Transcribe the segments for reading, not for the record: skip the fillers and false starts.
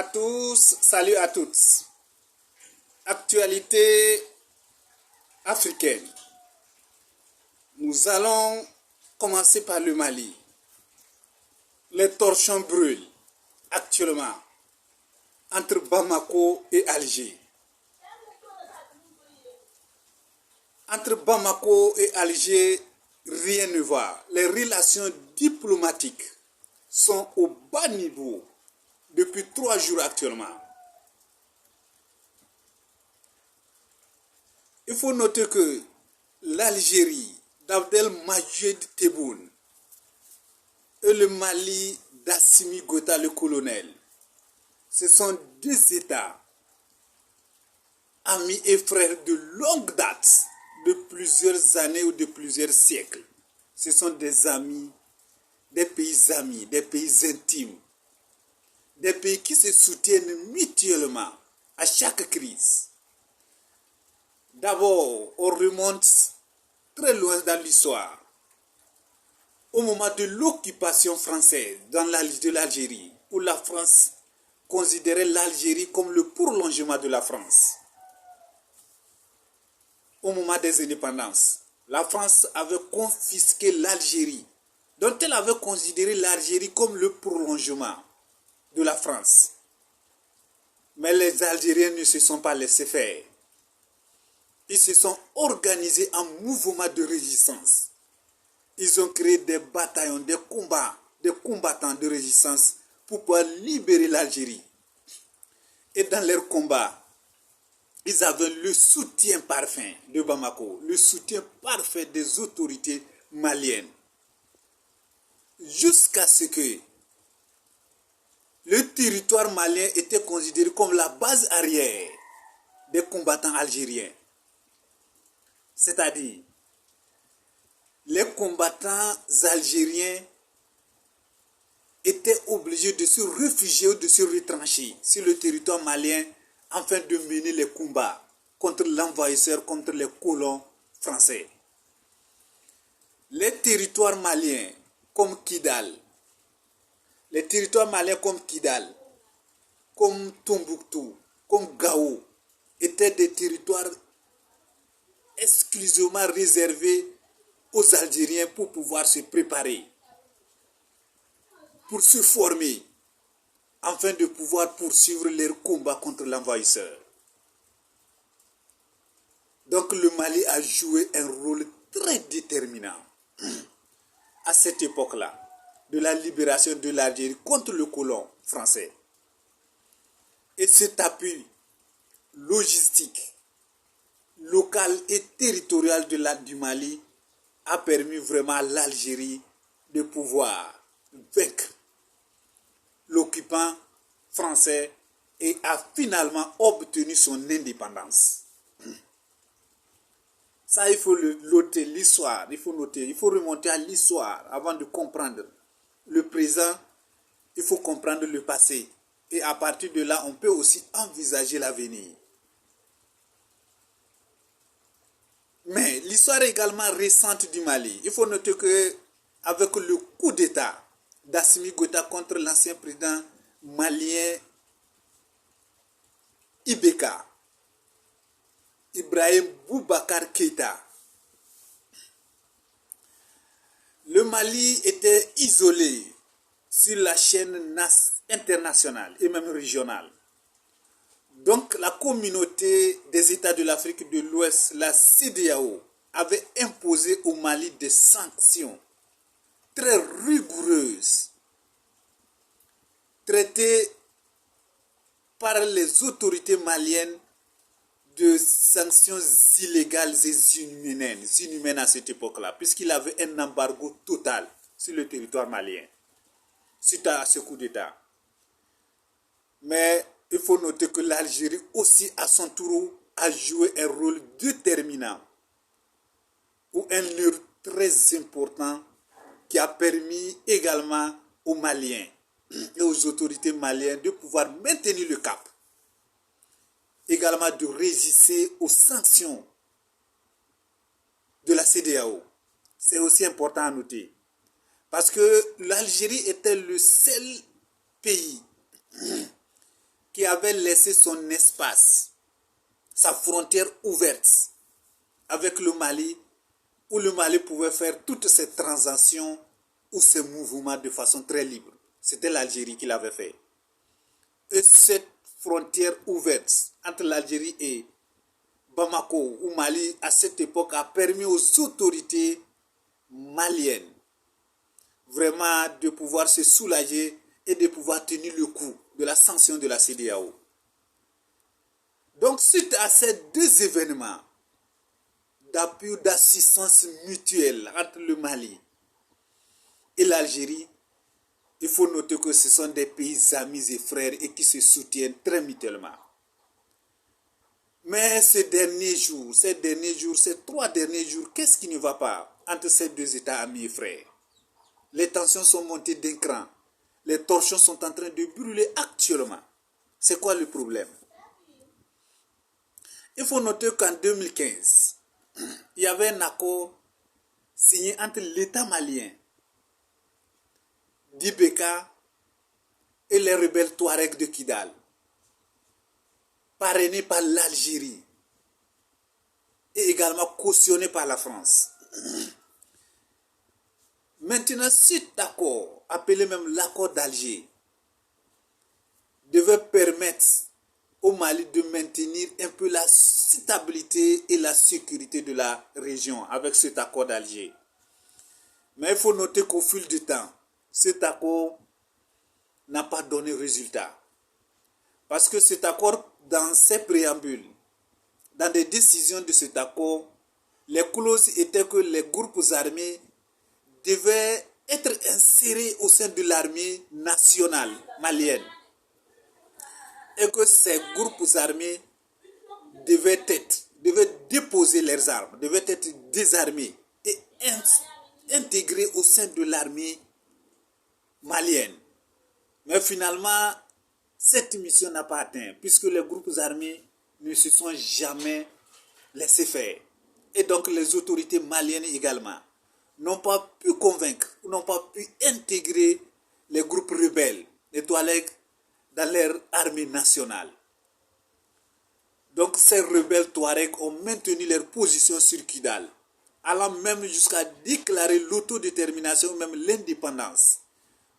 à tous, salut à toutes. Actualité africaine. Nous allons commencer par le Mali. Les torchons brûlent actuellement entre Bamako et Alger. Entre Bamako et Alger, rien ne va. Les relations diplomatiques sont au bas niveau depuis 3 jours actuellement. Il faut noter que l'Algérie d'Abdelmadjid Tebboune et le Mali d'Assimi Goïta le colonel, ce sont deux États amis et frères de longue date, de plusieurs années ou de plusieurs siècles. Ce sont des amis, des pays intimes, des pays qui se soutiennent mutuellement à chaque crise. D'abord, on remonte très loin dans l'histoire, au moment de l'occupation française de l'Algérie, où la France considérait l'Algérie comme le prolongement de la France. Au moment des indépendances, la France avait confisqué l'Algérie, dont elle avait considéré l'Algérie comme le prolongement de la France. Mais les Algériens ne se sont pas laissés faire. Ils se sont organisés en mouvement de résistance. Ils ont créé des bataillons, des combattants de résistance pour pouvoir libérer l'Algérie. Et dans leurs combats, ils avaient le soutien parfait de Bamako, le soutien parfait des autorités maliennes. Jusqu'à ce que le territoire malien était considéré comme la base arrière des combattants algériens. C'est-à-dire, les combattants algériens étaient obligés de se réfugier ou de se retrancher sur le territoire malien afin de mener les combats contre l'envahisseur, contre les colons français. Les territoires maliens comme Kidal, comme Tombouctou, comme Gao, étaient des territoires exclusivement réservés aux Algériens pour pouvoir se préparer, pour se former, afin de pouvoir poursuivre leur combat contre l'envahisseur. Donc le Mali a joué un rôle très déterminant à cette époque-là, de la libération de l'Algérie contre le colon français. Et cet appui logistique, local et territorial du Mali a permis vraiment à l'Algérie de pouvoir vaincre l'occupant français et a finalement obtenu son indépendance. Ça, il faut noter l'histoire, il faut remonter à l'histoire avant de comprendre le présent, il faut comprendre le passé. Et à partir de là, on peut aussi envisager l'avenir. Mais l'histoire également récente du Mali, il faut noter que avec le coup d'État d'Assimi Goïta contre l'ancien président malien Ibeka, Ibrahim Boubacar Keïta, le Mali était isolé sur la chaîne internationale et même régionale. Donc la communauté des États de l'Afrique de l'Ouest, la CEDEAO, avait imposé au Mali des sanctions très rigoureuses, traitées par les autorités maliennes de sanctions illégales et inhumaines à cette époque-là, puisqu'il avait un embargo total sur le territoire malien, suite à ce coup d'État. Mais il faut noter que l'Algérie aussi, à son tour, a joué un rôle déterminant ou un rôle très important qui a permis également aux Maliens et aux autorités maliennes de pouvoir maintenir le cap, également de résister aux sanctions de la CEDEAO. C'est aussi important à noter, parce que l'Algérie était le seul pays qui avait laissé son espace, sa frontière ouverte avec le Mali, où le Mali pouvait faire toutes ses transactions ou ses mouvements de façon très libre. C'était l'Algérie qui l'avait fait. Et cette frontière ouverte entre l'Algérie et Bamako ou Mali à cette époque a permis aux autorités maliennes vraiment de pouvoir se soulager et de pouvoir tenir le coup de la sanction de la CEDEAO. Donc suite à ces deux événements d'appui, d'assistance mutuelle entre le Mali et l'Algérie, il faut noter que ce sont des pays amis et frères et qui se soutiennent très mutuellement. Mais ces 3 derniers jours, qu'est-ce qui ne va pas entre ces deux États amis et frères? Les tensions sont montées d'un cran. Les torchons sont en train de brûler actuellement. C'est quoi le problème? Il faut noter qu'en 2015, il y avait un accord signé entre l'État malien d'Ibeka et les rebelles Touaregs de Kidal, parrainé par l'Algérie et également cautionné par la France. Maintenant, cet accord, appelé même l'accord d'Alger, devait permettre au Mali de maintenir un peu la stabilité et la sécurité de la région avec cet accord d'Alger. Mais il faut noter qu'au fil du temps, cet accord n'a pas donné résultat. Parce que cet accord, dans ses préambules, dans des décisions de cet accord, les clauses étaient que les groupes armés devaient être insérés au sein de l'armée nationale malienne. Et que ces groupes armés devaient déposer leurs armes, devaient être désarmés et intégrés au sein de l'armée malienne. Mais finalement, cette mission n'a pas atteint, puisque les groupes armés ne se sont jamais laissés faire. Et donc les autorités maliennes également n'ont pas pu convaincre, n'ont pas pu intégrer les groupes rebelles, les Touaregs, dans leur armée nationale. Donc ces rebelles Touaregs ont maintenu leur position sur Kidal, allant même jusqu'à déclarer l'autodétermination ou même l'indépendance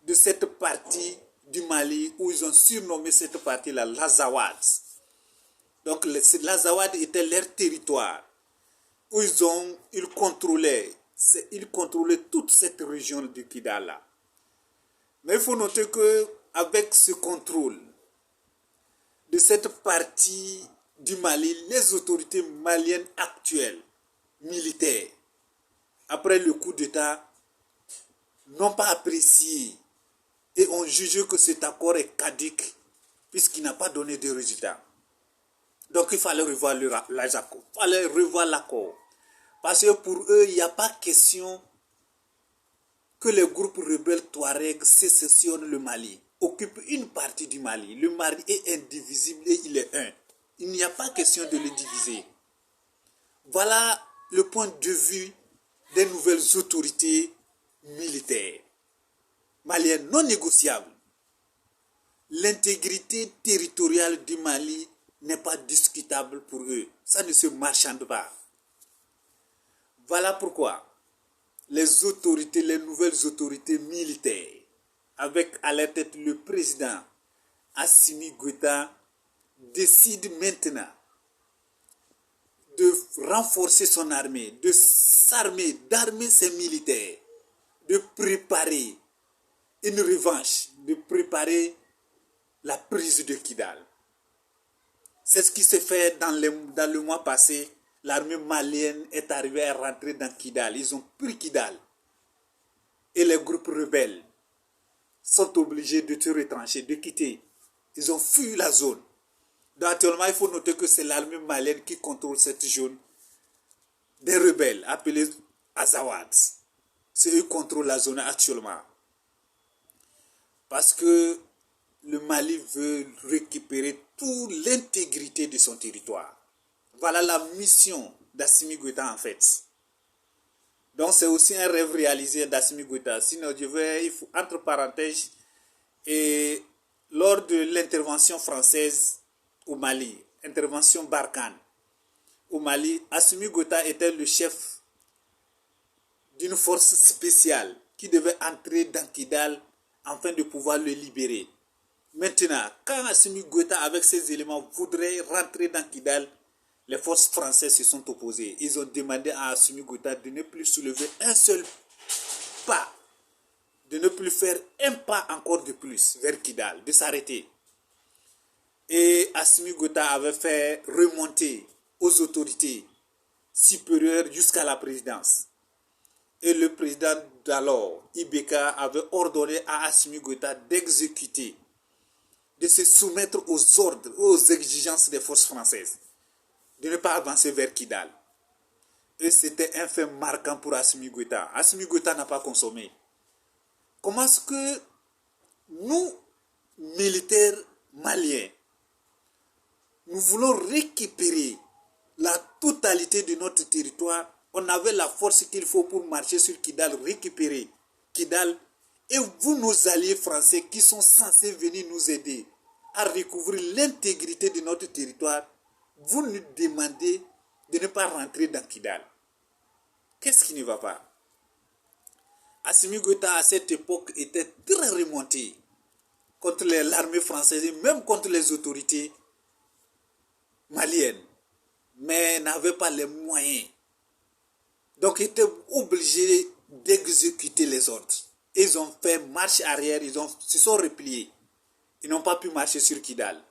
de cette partie du Mali où ils ont surnommé cette partie-là l'Azawad. Donc l'Azawad était leur territoire où ils contrôlaient toute cette région du Kidal. Mais il faut noter que avec ce contrôle de cette partie du Mali, les autorités maliennes actuelles, militaires, après le coup d'État, n'ont pas apprécié et ont jugé que cet accord est caduc puisqu'il n'a pas donné de résultat. Donc il fallait revoir l'accord. Il fallait revoir l'accord. Parce que pour eux, il n'y a pas question que les groupes rebelles Touaregs sécessionnent le Mali, occupent une partie du Mali. Le Mali est indivisible et il est un. Il n'y a pas question de le diviser. Voilà le point de vue des nouvelles autorités militaires maliennes non négociables. L'intégrité territoriale du Mali n'est pas discutable pour eux. Ça ne se marchande pas. Voilà pourquoi les nouvelles autorités militaires, avec à leur tête le président Assimi Goïta, décident maintenant de renforcer son armée, de s'armer, d'armer ses militaires, de préparer une revanche, de préparer la prise de Kidal. C'est ce qui s'est fait dans le mois passé. L'armée malienne est arrivée à rentrer dans Kidal. Ils ont pris Kidal. Et les groupes rebelles sont obligés de se retrancher, de quitter. Ils ont fui la zone. Donc actuellement, il faut noter que c'est l'armée malienne qui contrôle cette zone des rebelles appelés Azawads. C'est eux qui contrôlent la zone actuellement. Parce que le Mali veut récupérer toute l'intégrité de son territoire. Voilà la mission d'Assimi Goïta en fait. Donc c'est aussi un rêve réalisé d'Assimi Goïta. Sinon, entre parenthèses, et lors de l'intervention française au Mali, intervention Barkhane au Mali, Assimi Goïta était le chef d'une force spéciale qui devait entrer dans Kidal afin de pouvoir le libérer. Maintenant, quand Assimi Goïta avec ses éléments voudrait rentrer dans Kidal, les forces françaises se sont opposées. Ils ont demandé à Assimi Goïta de ne plus soulever un seul pas, de ne plus faire un pas encore de plus vers Kidal, de s'arrêter. Et Assimi Goïta avait fait remonter aux autorités supérieures jusqu'à la présidence. Et le président d'alors, Ibeka, avait ordonné à Assimi Goïta d'exécuter, de se soumettre aux ordres, aux exigences des forces françaises, de ne pas avancer vers Kidal. Et c'était un fait marquant pour Assimi Goïta. Assimi Goïta n'a pas consommé. Comment est-ce que nous, militaires maliens, nous voulons récupérer la totalité de notre territoire? On avait la force qu'il faut pour marcher sur Kidal, récupérer Kidal. Et vous, nos alliés français, qui sont censés venir nous aider à recouvrir l'intégrité de notre territoire, vous nous demandez de ne pas rentrer dans Kidal. Qu'est-ce qui ne va pas? Assimi Goïta, à cette époque, était très remonté contre l'armée française et même contre les autorités maliennes, mais n'avait pas les moyens. Donc, ils étaient obligés d'exécuter les ordres. Ils ont fait marche arrière, se sont repliés. Ils n'ont pas pu marcher sur Kidal.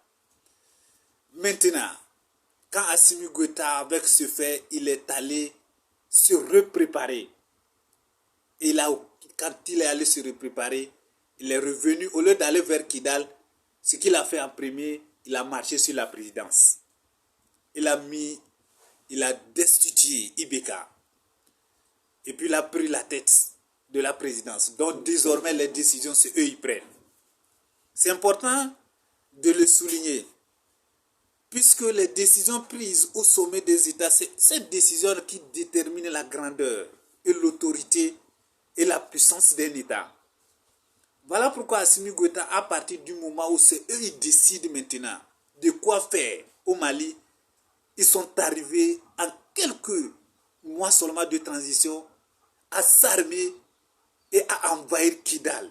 Maintenant, quand Assimi Goïta, avec ce fait, il est allé se repréparer. Et là, quand il est allé se repréparer, il est revenu, au lieu d'aller vers Kidal, ce qu'il a fait en premier, il a marché sur la présidence. Il a destitué Ibeka. Et puis il a pris la tête de la présidence. Donc désormais, les décisions, c'est eux qui prennent. C'est important de le souligner. Puisque les décisions prises au sommet des États, c'est cette décision qui détermine la grandeur et l'autorité et la puissance d'un État. Voilà pourquoi Assimi Goïta, à partir du moment où c'est eux qui décident maintenant de quoi faire au Mali, ils sont arrivés en quelques mois seulement de transition à s'armer et à envahir Kidal,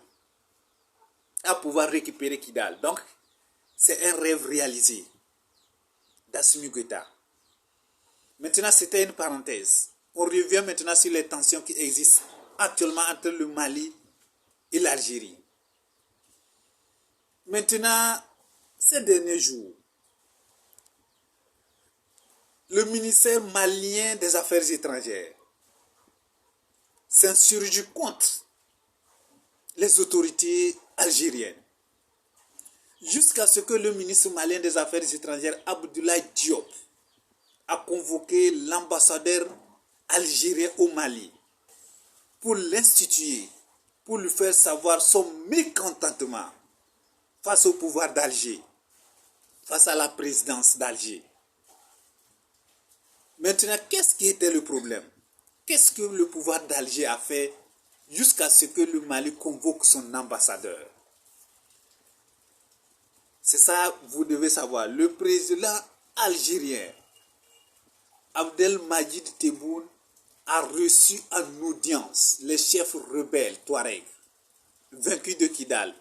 à pouvoir récupérer Kidal. Donc, c'est un rêve réalisé d'Assimi Goïta. Maintenant, c'était une parenthèse. On revient maintenant sur les tensions qui existent actuellement entre le Mali et l'Algérie. Maintenant, ces derniers jours, le ministère malien des Affaires étrangères s'insurge contre les autorités algériennes. Jusqu'à ce que le ministre malien des Affaires étrangères, Abdoulaye Diop, a convoqué l'ambassadeur algérien au Mali pour l'instituer, pour lui faire savoir son mécontentement face au pouvoir d'Alger, face à la présidence d'Alger. Maintenant, qu'est-ce qui était le problème? Qu'est-ce que le pouvoir d'Alger a fait jusqu'à ce que le Mali convoque son ambassadeur? C'est ça, vous devez savoir. Le président algérien, Abdelmadjid Tebboune, a reçu en audience les chefs rebelles Touareg, vaincus de Kidal,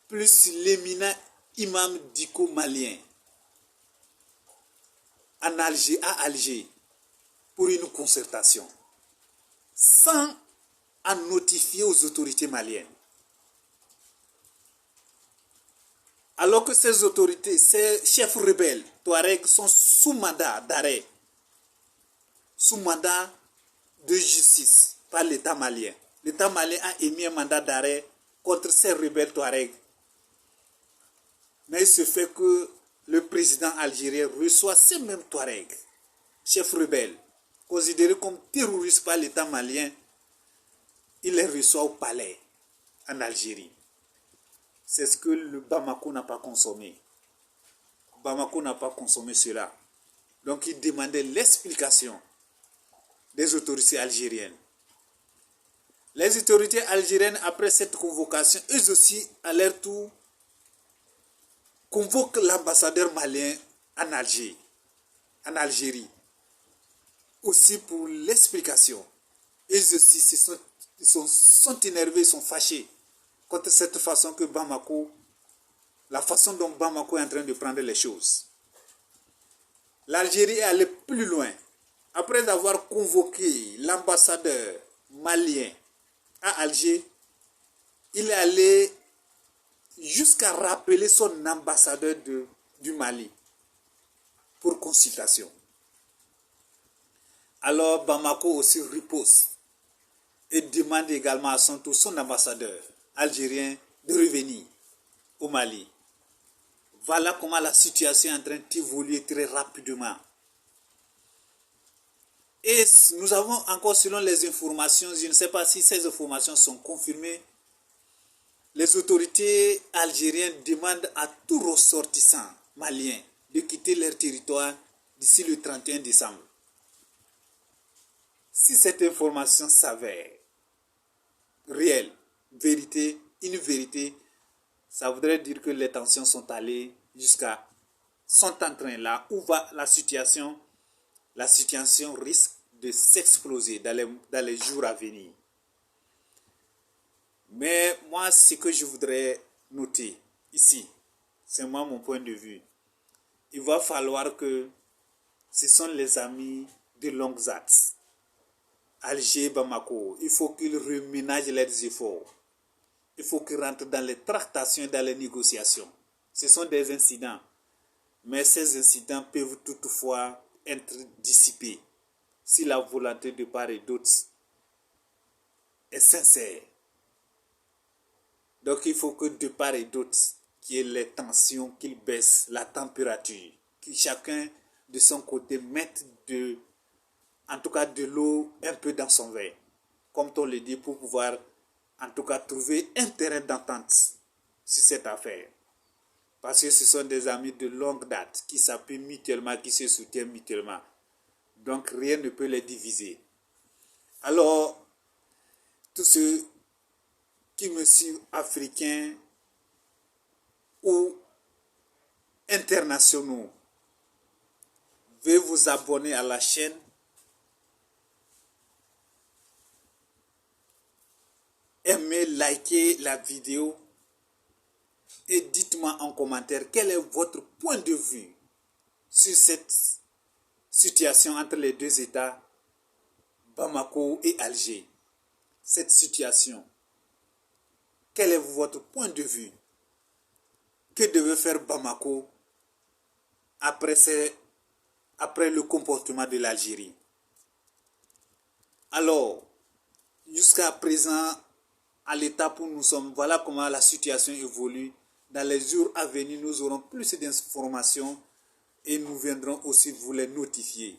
plus l'éminent imam Diko malien, à Alger, pour une concertation, sans en notifier aux autorités maliennes. Alors que ces autorités, ces chefs rebelles, Touareg, sont sous mandat d'arrêt, sous mandat de justice par l'État malien. L'État malien a émis un mandat d'arrêt contre ces rebelles Touareg. Mais il se fait que le président algérien reçoit ces mêmes Touareg, chefs rebelles, considérés comme terroristes par l'État malien. Il les reçoit au palais, en Algérie. C'est ce que le Bamako n'a pas consommé. Bamako n'a pas consommé cela. Donc il demandait l'explication des autorités algériennes. Les autorités algériennes, après cette convocation, eux aussi, à leur tour, convoque l'ambassadeur malien en Algérie, aussi pour l'explication. Ils aussi sont énervés, ils sont fâchés contre cette façon que Bamako, la façon dont Bamako est en train de prendre les choses. L'Algérie est allée plus loin. Après avoir convoqué l'ambassadeur malien à Alger, il est allé jusqu'à rappeler son ambassadeur du Mali pour consultation. Alors Bamako aussi riposte et demande également à son tour son ambassadeur algérien de revenir au Mali. Voilà comment la situation est en train d'évoluer très rapidement. Et nous avons encore, selon les informations, je ne sais pas si ces informations sont confirmées, les autorités algériennes demandent à tout ressortissant malien de quitter leur territoire d'ici le 31 décembre. Si cette information s'avère réelle, vérité, une vérité, ça voudrait dire que les tensions sont allées sont en train là où va la situation risque de s'exploser dans les jours à venir. Mais moi, ce que je voudrais noter ici, c'est moi mon point de vue. Il va falloir que ce sont les amis de longue date. Alger, Bamako, il faut qu'ils reménagent leurs efforts. Il faut qu'ils rentrent dans les tractations, dans les négociations. Ce sont des incidents. Mais ces incidents peuvent toutefois être dissipés si la volonté de part et d'autre est sincère. Donc il faut que de part et d'autre, qu'il y ait les tensions, qu'ils baissent la température, que chacun de son côté mette en tout cas de l'eau un peu dans son verre, comme on le dit, pour pouvoir en tout cas trouver un terrain d'entente sur cette affaire. Parce que ce sont des amis de longue date qui s'appuient mutuellement, qui se soutiennent mutuellement. Donc rien ne peut les diviser. Alors, tous ceux qui me suivent, africains ou internationaux, veuillez vous abonner à la chaîne. Aimez, likez la vidéo et dites-moi en commentaire quel est votre point de vue sur cette situation entre les deux États, Bamako et Alger. Cette situation, quel est votre point de vue? Que devait faire Bamako après le comportement de l'Algérie? Alors, jusqu'à présent, à l'étape où nous sommes, voilà comment la situation évolue. Dans les jours à venir, nous aurons plus d'informations et nous viendrons aussi vous les notifier.